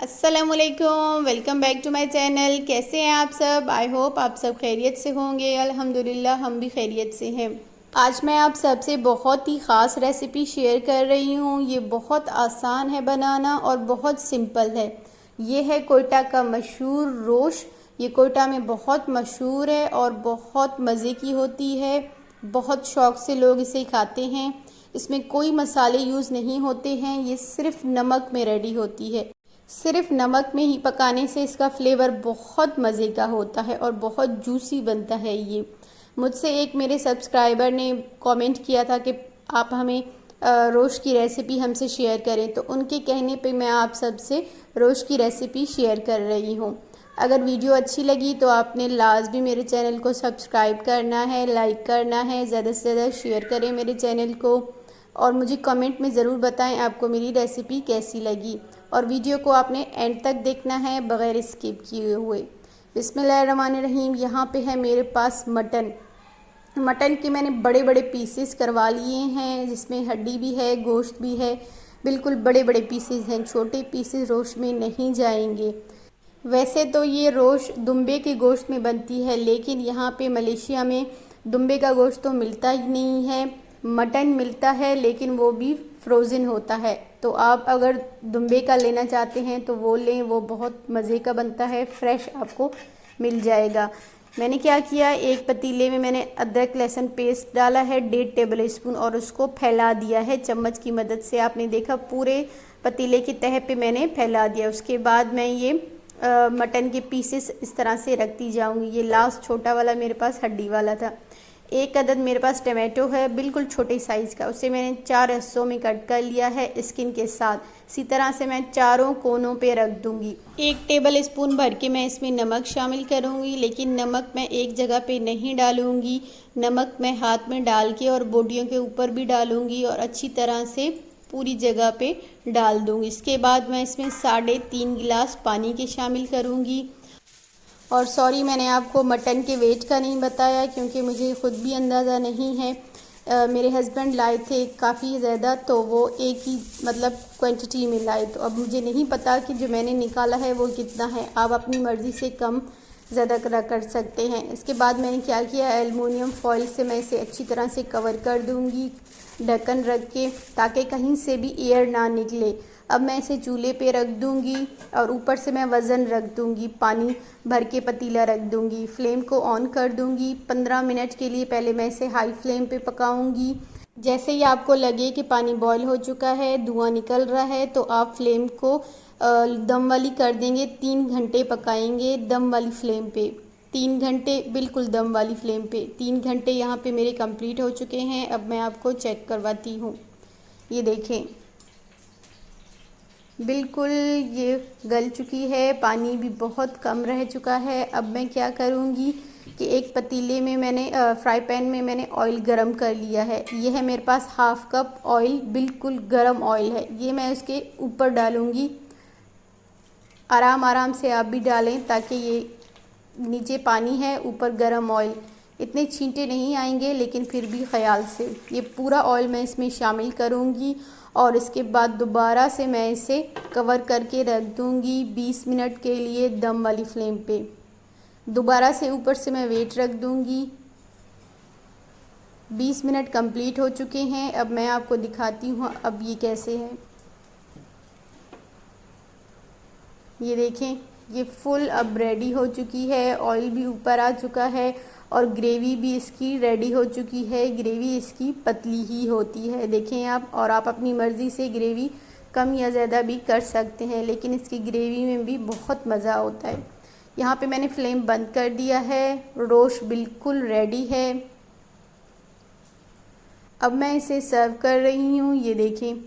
अस्सलामुअलैकुम, welcome back to my channel. कैसे हैं आप सब? आई होप आप सब खैरियत से होंगे। अल्हम्दुलिल्लाह हम भी खैरियत से हैं। आज मैं आप सबसे बहुत ही ख़ास रेसिपी शेयर कर रही हूँ। ये बहुत आसान है बनाना और बहुत सिंपल है। ये है कोयटा का मशहूर रोश। ये कोयटा में बहुत मशहूर है और बहुत मज़े की होती है। बहुत शौक़ से लोग इसे खाते हैं। इसमें कोई मसाले यूज़ नहीं होते हैं। ये सिर्फ़ नमक में रेडी होती है। सिर्फ नमक में ही पकाने से इसका फ्लेवर बहुत मज़े का होता है और बहुत जूसी बनता है। ये मुझसे एक मेरे सब्सक्राइबर ने कमेंट किया था कि आप हमें रोश की रेसिपी हमसे शेयर करें, तो उनके कहने पे मैं आप सबसे रोश की रेसिपी शेयर कर रही हूँ। अगर वीडियो अच्छी लगी तो आपने लाजमी मेरे चैनल को सब्सक्राइब करना है, लाइक करना है, ज़्यादा से ज़्यादा शेयर करें मेरे चैनल को और मुझे कमेंट में ज़रूर बताएं आपको मेरी रेसिपी कैसी लगी। और वीडियो को आपने एंड तक देखना है बग़ैर स्किप किए हुए। बिस्मिल्लाहिर्रहमानिर्रहीम। यहाँ पे है मेरे पास मटन के मैंने बड़े बड़े पीसेस करवा लिए हैं, जिसमें हड्डी भी है, गोश्त भी है। बिल्कुल बड़े बड़े पीसेस हैं, छोटे पीसेस रोश में नहीं जाएंगे। वैसे तो ये रोश दुम्बे के गोश्त में बनती है, लेकिन यहाँ पे मलेशिया में दुम्बे का गोश्त तो मिलता ही नहीं है। मटन मिलता है लेकिन वो भी फ्रोज़न होता है। तो आप अगर दुम्बे का लेना चाहते हैं तो वो लें, वो बहुत मज़े का बनता है, फ्रेश आपको मिल जाएगा। मैंने क्या किया, एक पतीले में मैंने अदरक लहसुन पेस्ट डाला है 1.5 टेबल स्पून और उसको फैला दिया है चम्मच की मदद से। आपने देखा पूरे पतीले की तह पे मैंने फैला दिया। उसके बाद मैं ये मटन के पीसेस इस तरह से रखती जाऊंगी। ये लास्ट छोटा वाला मेरे पास हड्डी वाला था। एक अदद मेरे पास टमाटो है बिल्कुल छोटे साइज़ का, उसे मैंने 4 हिस्सों में कट कर लिया है स्किन के साथ। इसी तरह से मैं चारों कोनों पे रख दूंगी। 1 टेबल स्पून भर के मैं इसमें नमक शामिल करूंगी, लेकिन नमक मैं एक जगह पे नहीं डालूंगी। नमक मैं हाथ में डाल के और बोटियों के ऊपर भी डालूंगी और अच्छी तरह से पूरी जगह पे डाल दूंगी। इसके बाद मैं इसमें 3.5 गिलास पानी के शामिल करूंगी। और सॉरी, मैंने आपको मटन के वेट का नहीं बताया क्योंकि मुझे ख़ुद भी अंदाज़ा नहीं है। मेरे हस्बैंड लाए थे काफ़ी ज़्यादा, तो वो एक ही मतलब क्वांटिटी में लाए, तो अब मुझे नहीं पता कि जो मैंने निकाला है वो कितना है। आप अपनी मर्ज़ी से कम ज़्यादा कर सकते हैं। इसके बाद मैंने क्या किया, एलुमिनियम फॉइल से मैं इसे अच्छी तरह से कवर कर दूँगी ढक्कन रख के, ताकि कहीं से भी एयर ना निकले। अब मैं इसे चूल्हे पे रख दूँगी और ऊपर से मैं वज़न रख दूँगी, पानी भर के पतीला रख दूँगी। फ्लेम को ऑन कर दूँगी। 15 मिनट के लिए पहले मैं इसे हाई फ्लेम पे पकाऊँगी। जैसे ही आपको लगे कि पानी बॉयल हो चुका है, धुआं निकल रहा है, तो आप फ्लेम को दम वाली कर देंगे। 3 घंटे पकाएंगे दम वाली फ्लेम पे। 3 घंटे बिल्कुल दम वाली फ्लेम पे। 3 घंटे यहाँ पे मेरे कंप्लीट हो चुके हैं। अब मैं आपको चेक करवाती हूँ। ये देखें, बिल्कुल ये गल चुकी है, पानी भी बहुत कम रह चुका है। अब मैं क्या करूँगी कि एक पतीले में मैंने फ्राई पैन में मैंने ऑयल गरम कर लिया है। ये है मेरे पास हाफ़ कप ऑयल, बिल्कुल गरम ऑयल है। ये मैं उसके ऊपर डालूँगी। आराम आराम से आप भी डालें ताकि ये नीचे पानी है, ऊपर गरम ऑयल। इतने छींटे नहीं आएंगे, लेकिन फिर भी ख्याल से ये पूरा ऑयल मैं इसमें शामिल करूँगी और इसके बाद दोबारा से मैं इसे कवर करके रख दूँगी 20 मिनट के लिए दम वाली फ्लेम पे। दोबारा से ऊपर से मैं वेट रख दूँगी। 20 मिनट कंप्लीट हो चुके हैं। अब मैं आपको दिखाती हूँ अब ये कैसे है। ये देखें, ये फुल अब रेडी हो चुकी है, ऑयल भी ऊपर आ चुका है और ग्रेवी भी इसकी रेडी हो चुकी है। ग्रेवी इसकी पतली ही होती है, देखें आप। और आप अपनी मर्ज़ी से ग्रेवी कम या ज़्यादा भी कर सकते हैं, लेकिन इसकी ग्रेवी में भी बहुत मज़ा होता है। यहाँ पे मैंने फ्लेम बंद कर दिया है। रोश बिल्कुल रेडी है। अब मैं इसे सर्व कर रही हूँ। ये देखें,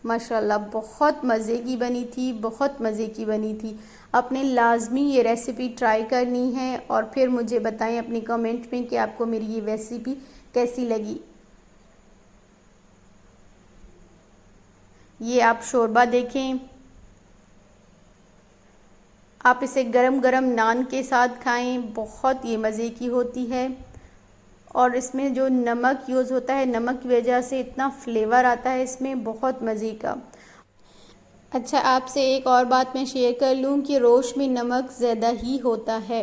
माशाल्लाह बहुत मज़े की बनी थी, बहुत मज़े की बनी थी। आपने लाजमी ये रेसिपी ट्राई करनी है और फिर मुझे बताएं अपनी कमेंट में कि आपको मेरी ये रेसिपी कैसी लगी। ये आप शोरबा देखें, आप इसे गरम गरम नान के साथ खाएं, बहुत ये मज़े की होती है। और इसमें जो नमक यूज़ होता है, नमक की वजह से इतना फ्लेवर आता है इसमें, बहुत मज़े का। अच्छा, आपसे एक और बात मैं शेयर कर लूँ कि रोश में नमक ज़्यादा ही होता है।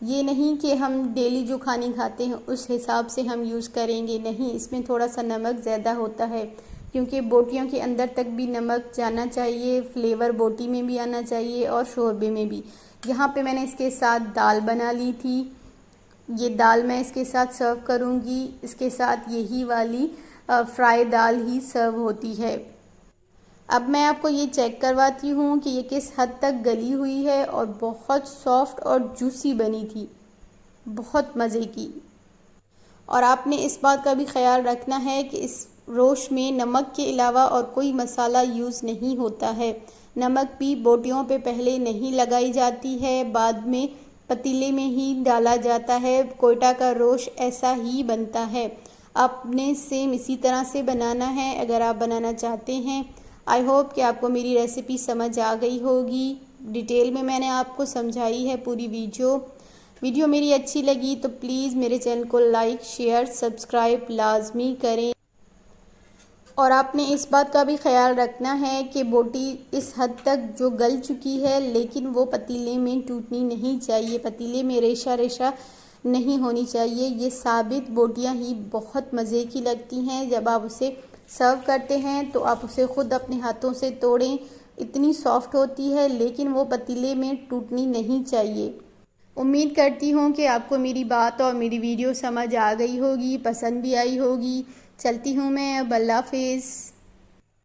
ये नहीं कि हम डेली जो खाने खाते हैं उस हिसाब से हम यूज़ करेंगे, नहीं, इसमें थोड़ा सा नमक ज़्यादा होता है क्योंकि बोटियों के अंदर तक भी नमक जाना चाहिए, फ्लेवर बोटी में भी आना चाहिए और शोरबे में भी। यहाँ पे मैंने इसके साथ दाल बना ली थी। ये दाल मैं इसके साथ सर्व करूँगी। इसके साथ यही वाली फ्राई दाल ही सर्व होती है। अब मैं आपको ये चेक करवाती हूँ कि ये किस हद तक गली हुई है और बहुत सॉफ्ट और जूसी बनी थी, बहुत मज़े की। और आपने इस बात का भी ख्याल रखना है कि इस रोश में नमक के अलावा और कोई मसाला यूज़ नहीं होता है। नमक भी बोटियों पे पहले नहीं लगाई जाती है, बाद में पतीले में ही डाला जाता है। कोयटा का रोश ऐसा ही बनता है। आपने सेम इसी तरह से बनाना है अगर आप बनाना चाहते हैं। आई होप कि आपको मेरी रेसिपी समझ आ गई होगी। डिटेल में मैंने आपको समझाई है पूरी वीडियो मेरी अच्छी लगी तो प्लीज़ मेरे चैनल को लाइक, शेयर, सब्सक्राइब लाजमी करें। और आपने इस बात का भी ख्याल रखना है कि बोटी इस हद तक जो गल चुकी है लेकिन वो पतीले में टूटनी नहीं चाहिए, पतीले में रेशा रेशा नहीं होनी चाहिए। ये साबित बोटियाँ ही बहुत मज़े की लगती हैं। जब आप उसे सर्व करते हैं तो आप उसे ख़ुद अपने हाथों से तोड़ें, इतनी सॉफ्ट होती है लेकिन वो पतीले में टूटनी नहीं चाहिए। उम्मीद करती हूँ कि आपको मेरी बात और मेरी वीडियो समझ आ गई होगी, पसंद भी आई होगी। चलती हूँ मैं अब, अल्लाह हाफ़िज़।